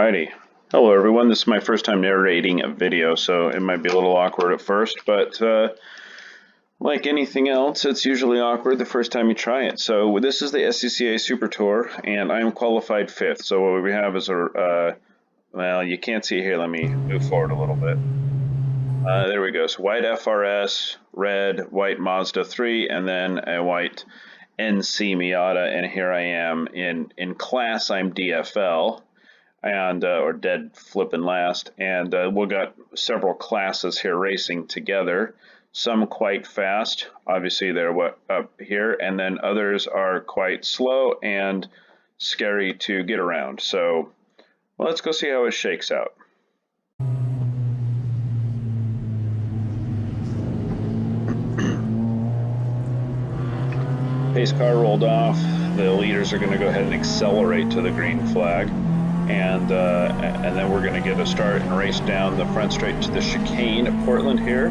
Alrighty. Hello everyone, this is my first time narrating a video, so it might be a little awkward at first, but like anything else, it's usually awkward the first time you try it. So this is the SCCA Super Tour, and I am qualified 5th, so what we have is a, well, you can't see here, let me move forward a little bit. There we go, so white FRS, red, white Mazda 3, and then a white NC Miata, and here I am in class, I'm DFL. And or dead flipping last, and we've got several classes here racing together, some quite fast, obviously they're up here, and then others are quite slow and scary to get around. So well, let's go see how it shakes out. Pace car rolled off. The leaders are going to go ahead and accelerate to the green flag. And then we're going to get a start and race down the front straight to the chicane at Portland here.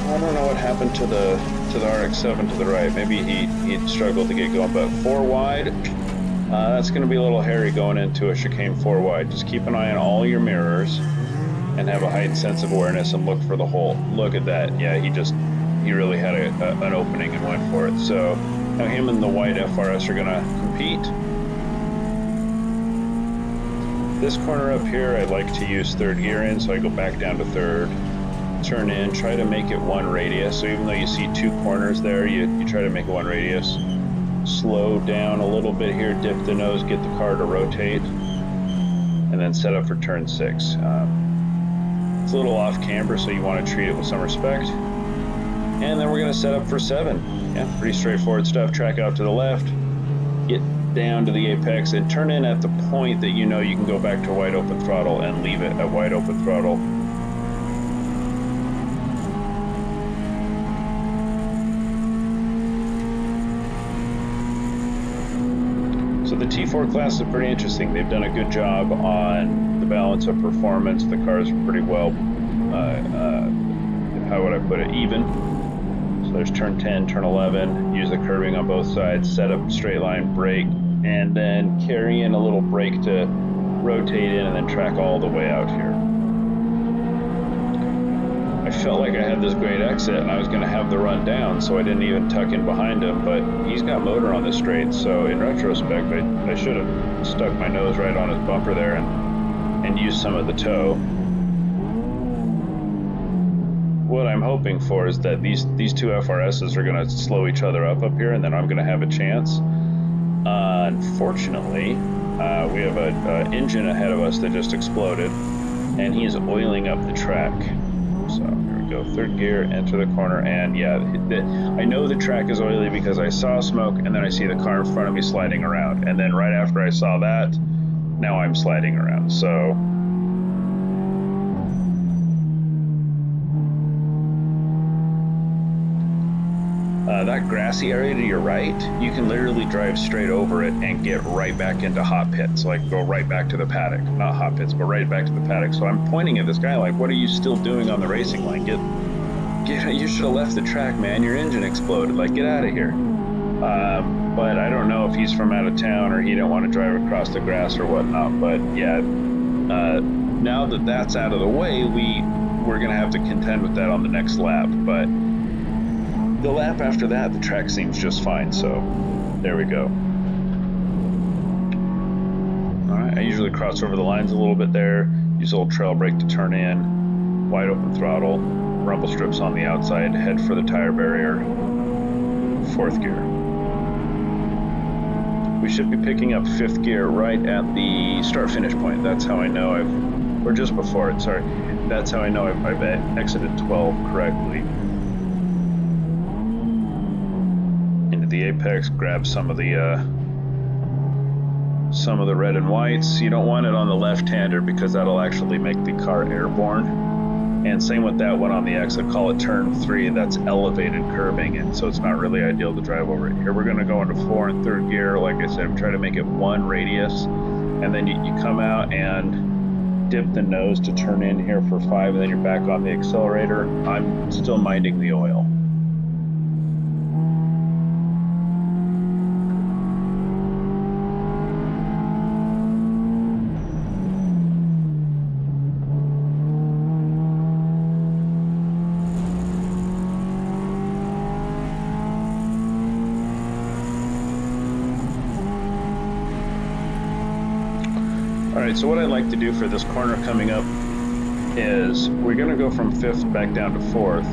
I don't know what happened to the RX-7 to the right. Maybe he struggled to get going, but 4 wide. That's going to be a little hairy going into a chicane 4 wide. Just keep an eye on all your mirrors and have a heightened sense of awareness and look for the hole. Look at that. Yeah, he really had an opening and went for it. So now him and the white FRS are going to compete. This corner up here, I like to use 3rd gear in, so I go back down to 3rd, turn in, try to make it 1 radius. So even though you see 2 corners there, you try to make it 1 radius. Slow down a little bit here, dip the nose, get the car to rotate, and then set up for turn 6. It's a little off camber, so you want to treat it with some respect. And then we're going to set up for 7. Yeah, pretty straightforward stuff. Track out to the left, get down to the apex, and turn in at the point that you know you can go back to wide open throttle and leave it at wide open throttle. So the T4 class is pretty interesting. They've done a good job on the balance of performance. The cars are pretty well, how would I put it, even. So there's turn 10, turn 11, use the curbing on both sides, set up straight line brake, and then carry in a little brake to rotate in and then track all the way out here. I felt like I had this great exit and I was going to have the run down, so I didn't even tuck in behind him, but he's got motor on the straight, so in retrospect I should have stuck my nose right on his bumper there and used some of the toe. What I'm hoping for is that these 2 FRSs are going to slow each other up here, and then I'm going to have a chance. Unfortunately, we have an engine ahead of us that just exploded, and he's oiling up the track. So here we go, 3rd gear, enter the corner, and yeah, I know the track is oily because I saw smoke, and then I see the car in front of me sliding around, and then right after I saw that, now I'm sliding around. So that grassy area to your right, you can literally drive straight over it and get right back into hot pits, like go right back to the paddock. Not hot pits, but right back to the paddock. So I'm pointing at this guy like, what are you still doing on the racing line? You should have left the track, man. Your engine exploded. Like, get out of here. But I don't know if he's from out of town or he didn't want to drive across the grass or whatnot. But yeah, now that that's out of the way, we're going to have to contend with that on the next lap. But the lap after that, the track seems just fine, so there we go. Alright, I usually cross over the lines a little bit there, use a little trail brake to turn in, wide open throttle, rumble strips on the outside, head for the tire barrier, 4th gear. We should be picking up 5th gear right at the start-finish point. That's how I know or just before it, sorry. That's how I know I've exited 12 correctly. The apex, grab some of the red and whites. You don't want it on the left-hander because that'll actually make the car airborne. And same with that one on the exit, call it turn 3, that's elevated curbing, and so it's not really ideal to drive over it. Here we're going to go into 4 and 3rd gear. Like I said, I'm trying to make it 1 radius, and then you come out and dip the nose to turn in here for 5, and then you're back on the accelerator. I'm still minding the oil. All right, so what I'd like to do for this corner coming up is we're going to go from 5th back down to 4th.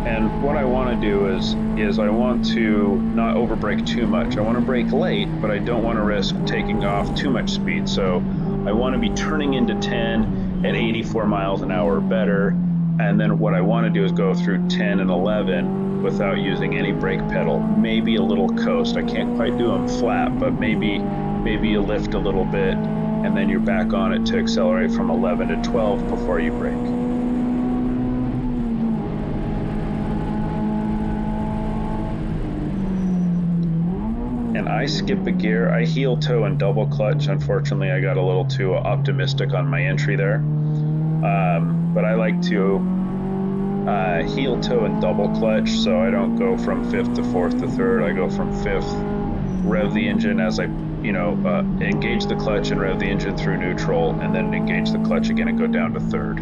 And what I want to do is I want to not over brake too much. I want to brake late, but I don't want to risk taking off too much speed. So I want to be turning into 10 at 84 miles an hour or better. And then what I want to do is go through 10 and 11 without using any brake pedal. Maybe a little coast. I can't quite do them flat, but maybe you lift a little bit and then you're back on it to accelerate from 11 to 12 before you brake. And I skip a gear. I heel toe and double clutch. Unfortunately, I got a little too optimistic on my entry there. But I like to heel toe and double clutch, so I don't go from 5th to 4th to 3rd. I go from 5th, rev the engine as I engage the clutch and rev the engine through neutral, and then engage the clutch again and go down to 3rd.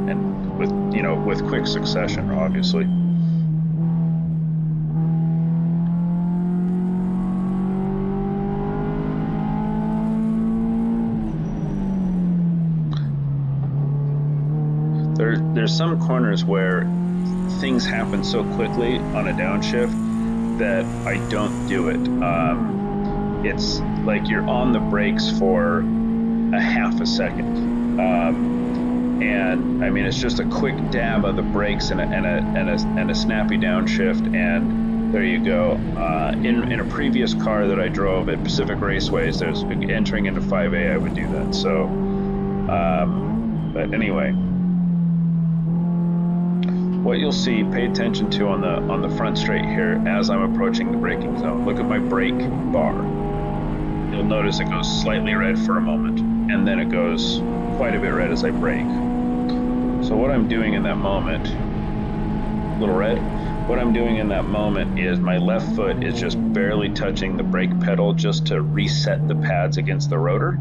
And with quick succession, obviously. There's some corners where things happen so quickly on a downshift that I don't do it. It's like you're on the brakes for a half a second. And I mean, it's just a quick dab of the brakes and a snappy downshift, and there you go. In a previous car that I drove at Pacific Raceways, there's entering into 5A, I would do that. So, but anyway. What you'll see, pay attention to on the front straight here as I'm approaching the braking zone. Look at my brake bar. You'll notice it goes slightly red for a moment, and then it goes quite a bit red as I brake. So what I'm doing in that moment, a little red, what I'm doing in that moment is my left foot is just barely touching the brake pedal just to reset the pads against the rotor,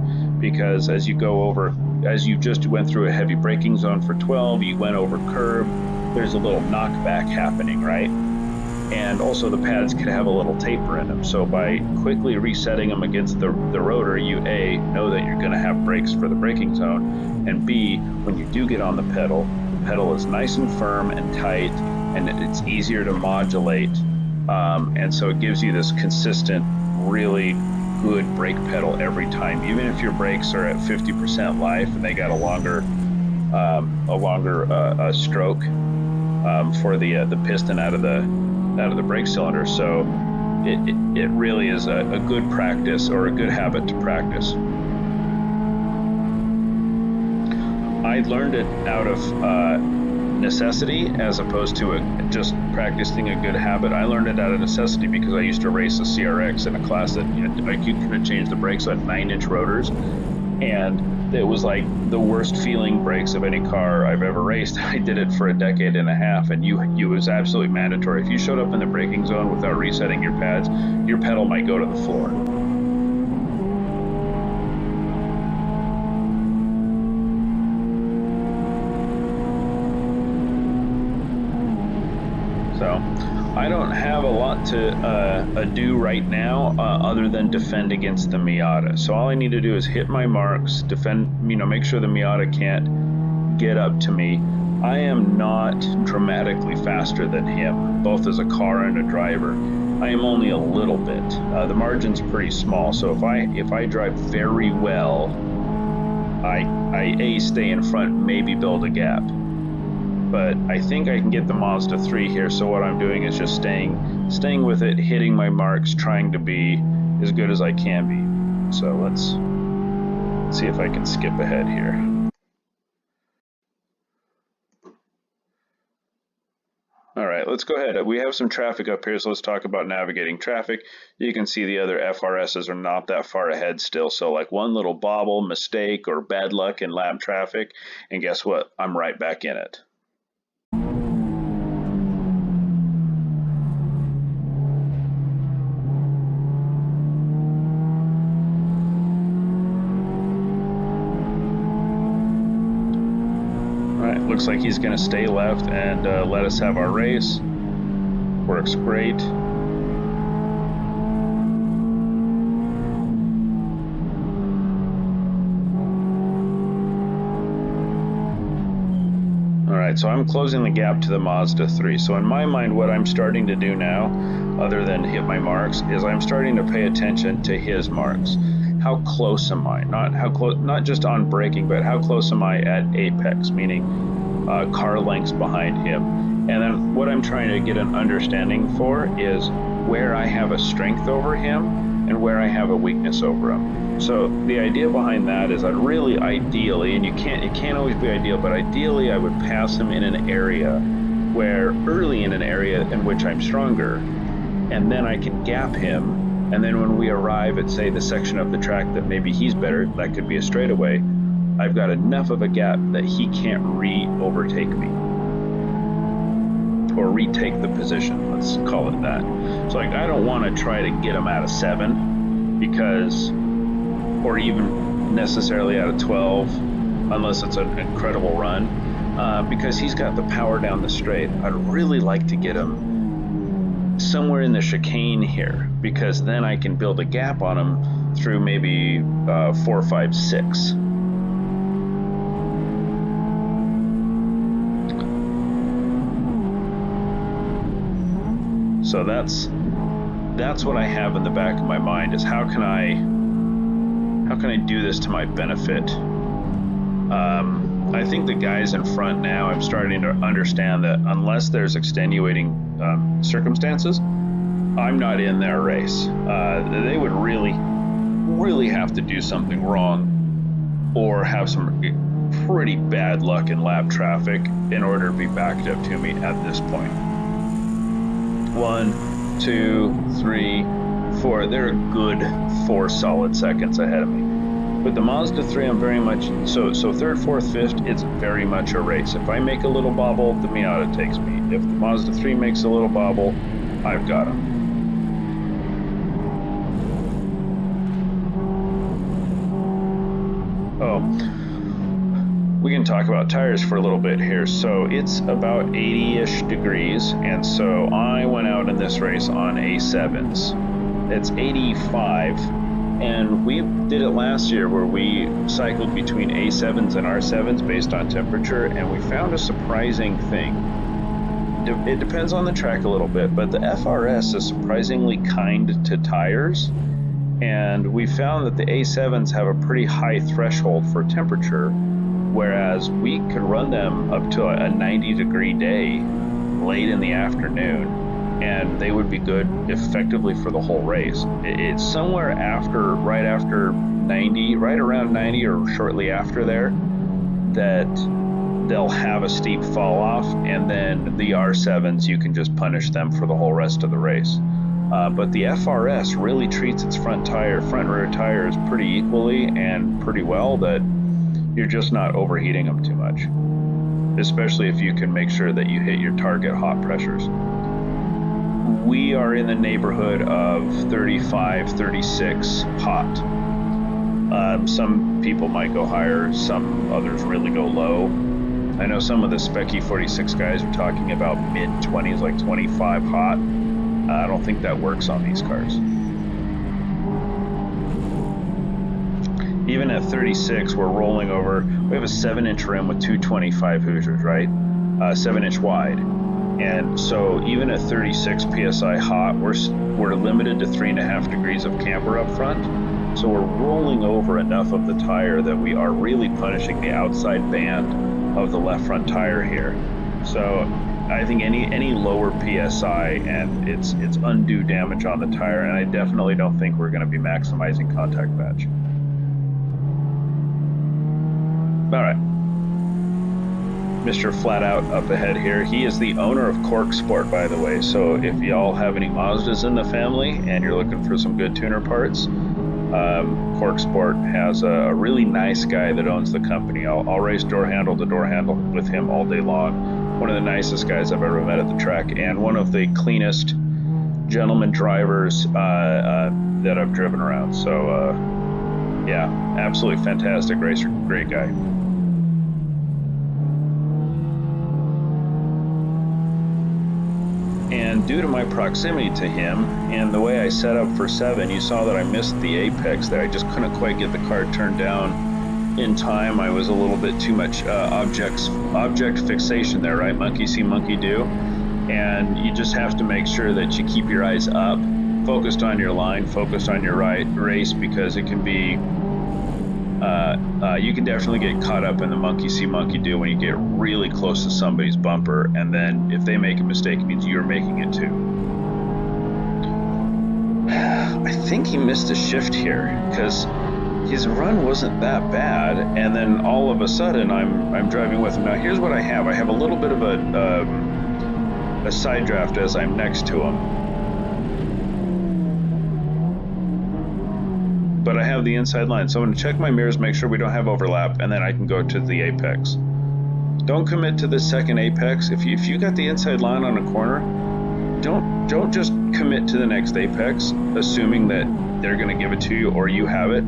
because as you go over, as you just went through a heavy braking zone for 12, you went over curb, there's a little knockback happening, right? And also the pads could have a little taper in them. So by quickly resetting them against the rotor, you A, know that you're gonna have brakes for the braking zone, and B, when you do get on the pedal is nice and firm and tight, and it's easier to modulate. And so it gives you this consistent, really good brake pedal every time. Even if your brakes are at 50% life and they got a longer stroke for the piston out of the brake cylinder. So it really is a good practice, or a good habit to practice. I learned it out of necessity as opposed to just practicing a good habit. I learned it out of necessity because I used to race a CRX in a class that you couldn't change the brakes on 9-inch rotors, and it was like the worst feeling brakes of any car I've ever raced. I did it for a decade and a half, and it was absolutely mandatory. If you showed up in the braking zone without resetting your pads, your pedal might go to the floor. So I don't have a lot to do right now other than defend against the Miata. So all I need to do is hit my marks, defend, make sure the Miata can't get up to me. I am not dramatically faster than him, both as a car and a driver. I am only a little bit. The margin's pretty small, so if I drive very well, I stay in front, maybe build a gap. But I think I can get the Mazda 3 here, so what I'm doing is just staying with it, hitting my marks, trying to be as good as I can be. So let's see if I can skip ahead here. All right, let's go ahead. We have some traffic up here, so let's talk about navigating traffic. You can see the other FRSs are not that far ahead still, so like one little bobble, mistake, or bad luck in lap traffic, and guess what? I'm right back in it. Looks like he's going to stay left and let us have our race. Works great. right, so I'm closing the gap to the Mazda 3. So in my mind, what I'm starting to do now, other than hit my marks, is I'm starting to pay attention to his marks. How close am I? Not just on braking, but how close am I at apex, meaning car lengths behind him. And then what I'm trying to get an understanding for is where I have a strength over him and where I have a weakness over him. So the idea behind that is I'd really ideally, and it can't always be ideal, but ideally I would pass him in an area where early in an area in which I'm stronger, and then I can gap him. And then when we arrive at, say, the section of the track that maybe he's better, that could be a straightaway, I've got enough of a gap that he can't overtake me. Or retake the position, let's call it that. So like, I don't want to try to get him out of 7 because, or even necessarily out of 12, unless it's an incredible run, because he's got the power down the straight. I'd really like to get him somewhere in the chicane here, because then I can build a gap on him through maybe 4, 5, 6. So that's what I have in the back of my mind, is how can I do this to my benefit? I think the guys in front now, I'm starting to understand that unless there's extenuating circumstances, I'm not in their race. They would really have to do something wrong or have some pretty bad luck in lap traffic in order to be backed up to me at this point. 1, 2, 3, 4. They're a good 4 solid seconds ahead of me. With the Mazda 3, I'm very much, so 3rd, 4th, 5th, it's very much a race. If I make a little bobble, the Miata takes me. If the Mazda 3 makes a little bobble, I've got him. Oh, we can talk about tires for a little bit here. So it's about 80-ish degrees, and so I went out in this race on A7s. It's 85. And we did it last year where we cycled between A7s and R7s based on temperature, and we found a surprising thing. It depends on the track a little bit, but the FRS is surprisingly kind to tires, and we found that the A7s have a pretty high threshold for temperature, whereas we could run them up to a 90-degree day late in the afternoon, and they would be good effectively for the whole race. It's somewhere right after 90, right around 90 or shortly after there, that they'll have a steep fall off, and then the R7s, you can just punish them for the whole rest of the race. But the FRS really treats its front rear tires pretty equally and pretty well, that you're just not overheating them too much, especially if you can make sure that you hit your target hot pressures. We are in the neighborhood of 35, 36 hot. Some people might go higher, some others really go low. I know some of the Spec E46 guys are talking about mid-20s, like 25 hot. I don't think that works on these cars. Even at 36, we're rolling over. We have a 7-inch rim with 225 Hoosiers, right? 7-inch wide. And so even at 36 PSI hot, we're limited to 3.5 degrees of camber up front. So we're rolling over enough of the tire that we are really punishing the outside band of the left front tire here. So I think any lower PSI and it's undue damage on the tire, and I definitely don't think we're going to be maximizing contact patch. All right. Mr. Flat Out up ahead here. He is the owner of Cork Sport, by the way. So if y'all have any Mazdas in the family and you're looking for some good tuner parts, Cork Sport has a really nice guy that owns the company. I'll race door handle to door handle with him all day long. One of the nicest guys I've ever met at the track, and one of the cleanest gentleman drivers that I've driven around. So yeah, absolutely fantastic racer, great guy. And due to my proximity to him and the way I set up for 7, you saw that I missed the apex there. I just couldn't quite get the car turned down in time, I was a little bit too much object fixation there, right? Monkey see, monkey do. And you just have to make sure that you keep your eyes up, focused on your line, focused on your race, because it can be, you can definitely get caught up in the monkey see, monkey do when you get really close to somebody's bumper, and then if they make a mistake, it means you're making it too. I think he missed a shift here, because his run wasn't that bad, and then all of a sudden I'm driving with him. Now here's what I have. I have a little bit of a side draft as I'm next to him, but I have the inside line. So I'm going to check my mirrors, make sure we don't have overlap, and then I can go to the apex. Don't commit to the second apex. If you got the inside line on a corner, don't just commit to the next apex, assuming that they're going to give it to you or you have it.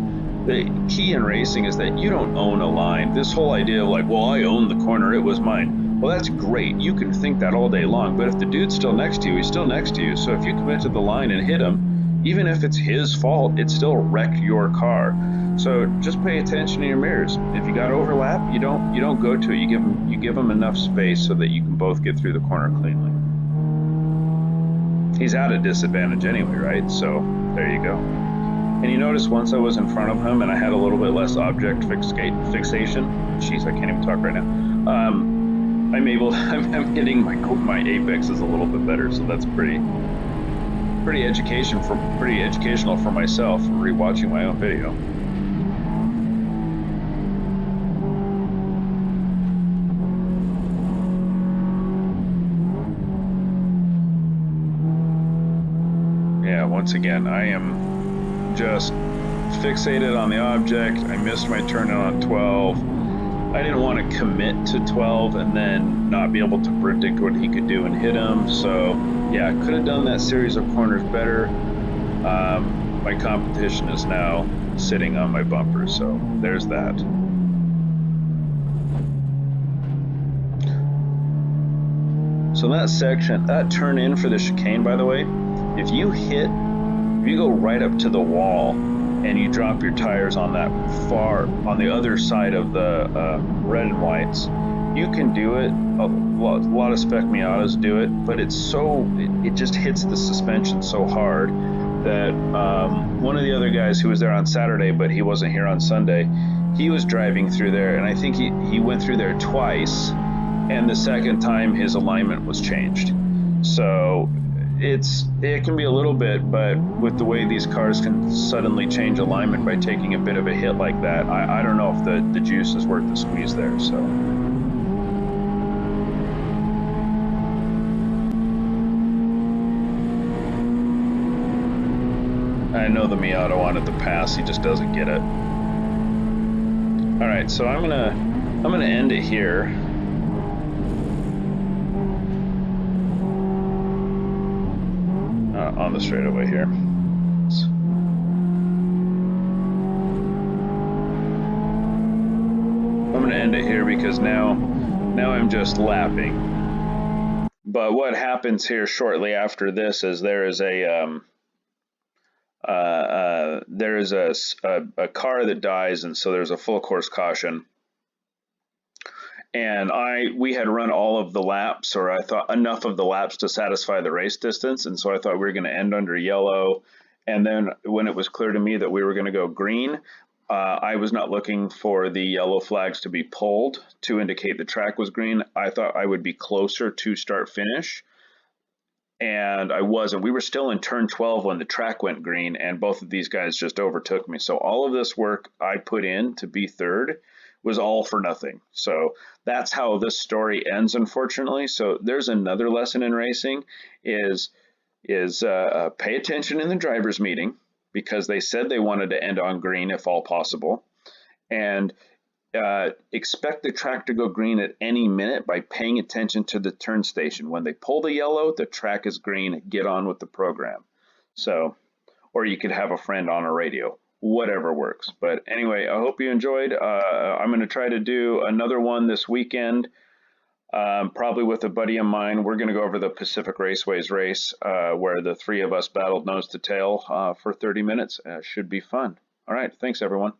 The key in racing is that you don't own a line. This whole idea of like, well, I own the corner, it was mine. Well, that's great. You can think that all day long, but if the dude's still next to you, he's still next to you. So if you commit to the line and hit him, even if it's his fault, it still wrecked your car. So just pay attention to your mirrors. If you got overlap, you don't go to it. You give them enough space so that you can both get through the corner cleanly. He's at a disadvantage anyway, right? So there you go. And you notice once I was in front of him and I had a little bit less object fixation. Jeez, I can't even talk right now. I'm hitting my apexes a little bit better, so that's pretty educational for myself, rewatching my own video. Yeah, once again, I am just fixated on the object. I missed my turn in on 12. I didn't want to commit to 12 and then not be able to predict what he could do and hit him. So yeah, could have done that series of corners better. My competition is now sitting on my bumper, so there's that. So that section, that turn in for the chicane, by the way, if you go right up to the wall and you drop your tires on on the other side of the red and whites, you can do it. A lot of spec Miatas do it, but it just hits the suspension so hard that one of the other guys who was there on Saturday, but he wasn't here on Sunday, he was driving through there, and I think he went through there twice, and the second time his alignment was changed. So it can be a little bit, but with the way these cars can suddenly change alignment by taking a bit of a hit like that, I don't know if the juice is worth the squeeze there. So I know the Miata wanted the pass, he just doesn't get it. All right, so I'm gonna end it here. On the straightaway here. I'm going to end it here because now I'm just lapping. But what happens here shortly after this is there is a car that dies, and so there's a full course caution. And we had run all of the laps, or I thought enough of the laps to satisfy the race distance, and so I thought we were going to end under yellow. And then when it was clear to me that we were going to go green, I was not looking for the yellow flags to be pulled to indicate the track was green. I thought I would be closer to start finish, and I wasn't. We were still in turn 12 when the track went green, and both of these guys just overtook me. So all of this work I put in to be third was all for nothing. So that's how this story ends, unfortunately. So there's another lesson in racing is pay attention in the driver's meeting, because they said they wanted to end on green if all possible, and expect the track to go green at any minute by paying attention to the turn station. When they pull the yellow, the track is green, get on with the program. So, or you could have a friend on a radio, whatever works. But anyway, I hope you enjoyed. I'm going to try to do another one this weekend, probably with a buddy of mine. We're going to go over the Pacific Raceways race, where the three of us battled nose to tail for 30 minutes. Should be fun. All right, thanks everyone.